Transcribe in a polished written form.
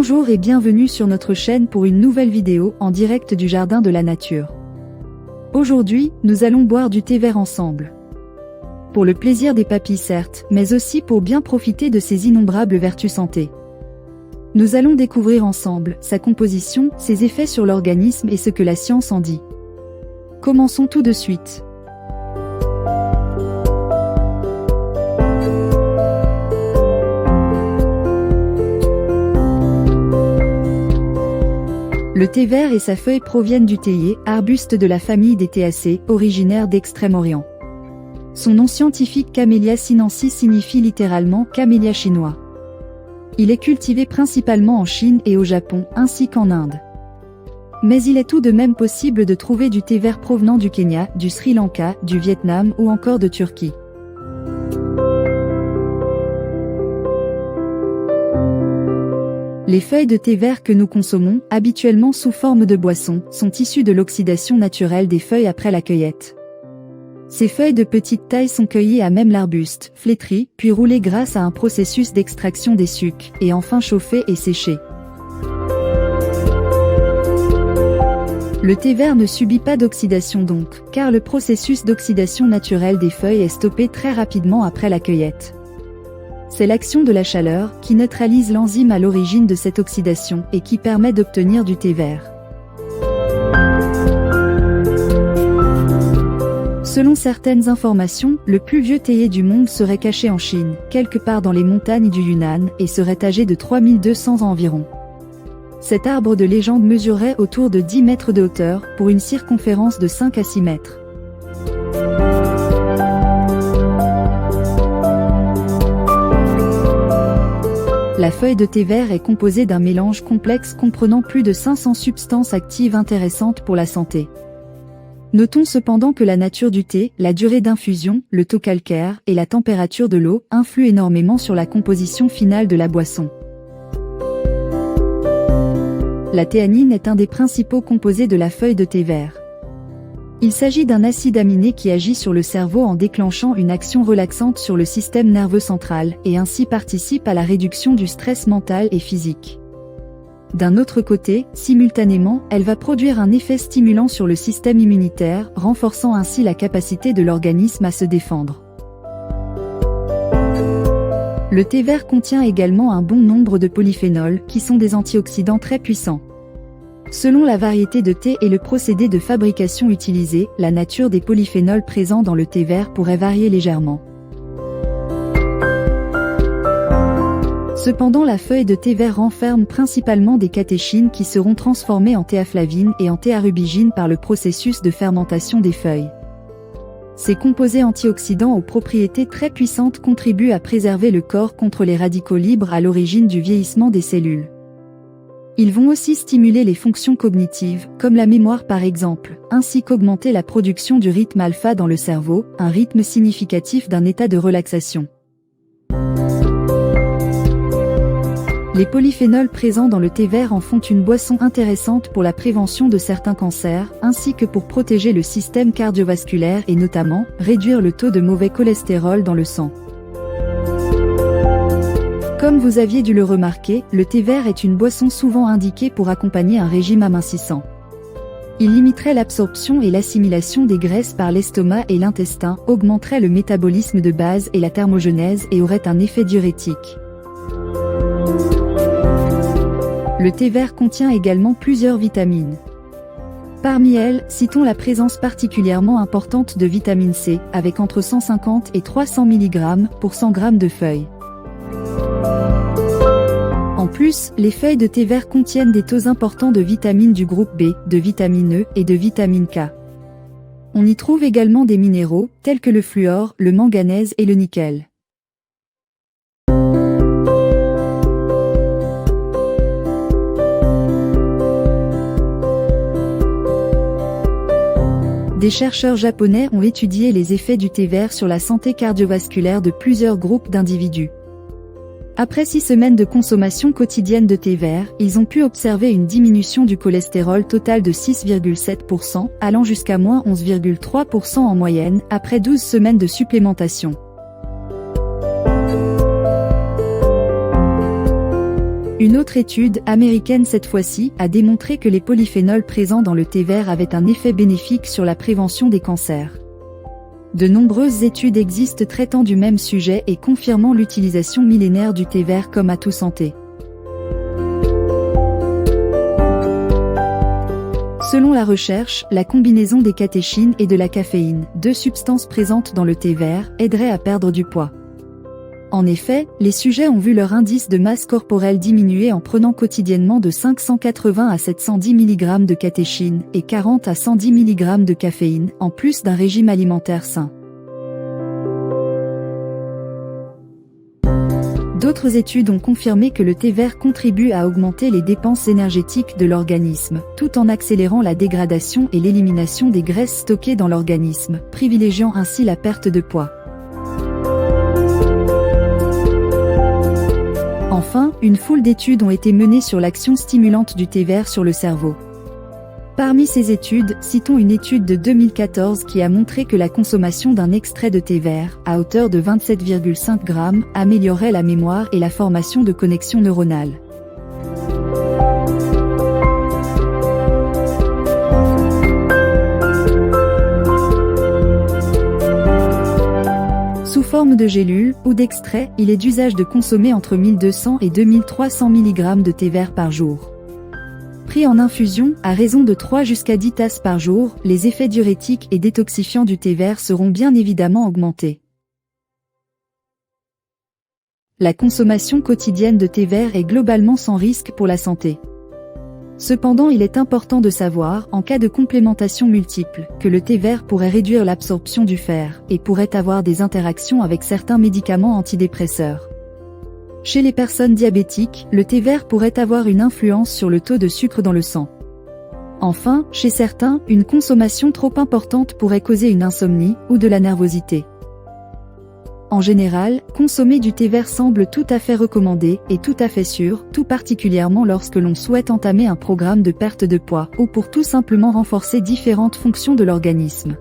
Bonjour et bienvenue sur notre chaîne pour une nouvelle vidéo en direct du Jardin de la Nature. Aujourd'hui, nous allons boire du thé vert ensemble. Pour le plaisir des papilles certes, mais aussi pour bien profiter de ses innombrables vertus santé. Nous allons découvrir ensemble sa composition, ses effets sur l'organisme et ce que la science en dit. Commençons tout de suite. Le thé vert et sa feuille proviennent du théier, arbuste de la famille des théacées, originaire d'Extrême-Orient. Son nom scientifique Camellia sinensis signifie littéralement camélia chinois. Il est cultivé principalement en Chine et au Japon, ainsi qu'en Inde. Mais il est tout de même possible de trouver du thé vert provenant du Kenya, du Sri Lanka, du Vietnam ou encore de Turquie. Les feuilles de thé vert que nous consommons, habituellement sous forme de boisson, sont issues de l'oxydation naturelle des feuilles après la cueillette. Ces feuilles de petite taille sont cueillies à même l'arbuste, flétries, puis roulées grâce à un processus d'extraction des sucs, et enfin chauffées et séchées. Le thé vert ne subit pas d'oxydation donc, car le processus d'oxydation naturelle des feuilles est stoppé très rapidement après la cueillette. C'est l'action de la chaleur qui neutralise l'enzyme à l'origine de cette oxydation et qui permet d'obtenir du thé vert. Selon certaines informations, le plus vieux théier du monde serait caché en Chine, quelque part dans les montagnes du Yunnan, et serait âgé de 3200 ans environ. Cet arbre de légende mesurerait autour de 10 mètres de hauteur, pour une circonférence de 5 à 6 mètres. La feuille de thé vert est composée d'un mélange complexe comprenant plus de 500 substances actives intéressantes pour la santé. Notons cependant que la nature du thé, la durée d'infusion, le taux calcaire et la température de l'eau influent énormément sur la composition finale de la boisson. La théanine est un des principaux composés de la feuille de thé vert. Il s'agit d'un acide aminé qui agit sur le cerveau en déclenchant une action relaxante sur le système nerveux central, et ainsi participe à la réduction du stress mental et physique. D'un autre côté, simultanément, elle va produire un effet stimulant sur le système immunitaire, renforçant ainsi la capacité de l'organisme à se défendre. Le thé vert contient également un bon nombre de polyphénols, qui sont des antioxydants très puissants. Selon la variété de thé et le procédé de fabrication utilisé, la nature des polyphénols présents dans le thé vert pourrait varier légèrement. Cependant, la feuille de thé vert renferme principalement des catéchines qui seront transformées en théaflavine et en théarubigine par le processus de fermentation des feuilles. Ces composés antioxydants aux propriétés très puissantes contribuent à préserver le corps contre les radicaux libres à l'origine du vieillissement des cellules. Ils vont aussi stimuler les fonctions cognitives, comme la mémoire par exemple, ainsi qu'augmenter la production du rythme alpha dans le cerveau, un rythme significatif d'un état de relaxation. Les polyphénols présents dans le thé vert en font une boisson intéressante pour la prévention de certains cancers, ainsi que pour protéger le système cardiovasculaire et notamment, réduire le taux de mauvais cholestérol dans le sang. Comme vous aviez dû le remarquer, le thé vert est une boisson souvent indiquée pour accompagner un régime amincissant. Il limiterait l'absorption et l'assimilation des graisses par l'estomac et l'intestin, augmenterait le métabolisme de base et la thermogenèse et aurait un effet diurétique. Le thé vert contient également plusieurs vitamines. Parmi elles, citons la présence particulièrement importante de vitamine C, avec entre 150 et 300 mg pour 100 g de feuilles. En plus, les feuilles de thé vert contiennent des taux importants de vitamines du groupe B, de vitamine E et de vitamine K. On y trouve également des minéraux, tels que le fluor, le manganèse et le nickel. Des chercheurs japonais ont étudié les effets du thé vert sur la santé cardiovasculaire de plusieurs groupes d'individus. Après 6 semaines de consommation quotidienne de thé vert, ils ont pu observer une diminution du cholestérol total de 6,7%, allant jusqu'à moins 11,3% en moyenne, après 12 semaines de supplémentation. Une autre étude, américaine cette fois-ci, a démontré que les polyphénols présents dans le thé vert avaient un effet bénéfique sur la prévention des cancers. De nombreuses études existent traitant du même sujet et confirmant l'utilisation millénaire du thé vert comme atout santé. Selon la recherche, la combinaison des catéchines et de la caféine, deux substances présentes dans le thé vert, aiderait à perdre du poids. En effet, les sujets ont vu leur indice de masse corporelle diminuer en prenant quotidiennement de 580 à 710 mg de catéchine et 40 à 110 mg de caféine, en plus d'un régime alimentaire sain. D'autres études ont confirmé que le thé vert contribue à augmenter les dépenses énergétiques de l'organisme, tout en accélérant la dégradation et l'élimination des graisses stockées dans l'organisme, privilégiant ainsi la perte de poids. Enfin, une foule d'études ont été menées sur l'action stimulante du thé vert sur le cerveau. Parmi ces études, citons une étude de 2014 qui a montré que la consommation d'un extrait de thé vert, à hauteur de 27,5 g, améliorait la mémoire et la formation de connexions neuronales. Sous forme de gélules ou d'extraits, il est d'usage de consommer entre 1200 et 2300 mg de thé vert par jour. Pris en infusion, à raison de 3 jusqu'à 10 tasses par jour, les effets diurétiques et détoxifiants du thé vert seront bien évidemment augmentés. La consommation quotidienne de thé vert est globalement sans risque pour la santé. Cependant, il est important de savoir, en cas de complémentation multiple, que le thé vert pourrait réduire l'absorption du fer, et pourrait avoir des interactions avec certains médicaments antidépresseurs. Chez les personnes diabétiques, le thé vert pourrait avoir une influence sur le taux de sucre dans le sang. Enfin, chez certains, une consommation trop importante pourrait causer une insomnie, ou de la nervosité. En général, consommer du thé vert semble tout à fait recommandé, et tout à fait sûr, tout particulièrement lorsque l'on souhaite entamer un programme de perte de poids, ou pour tout simplement renforcer différentes fonctions de l'organisme.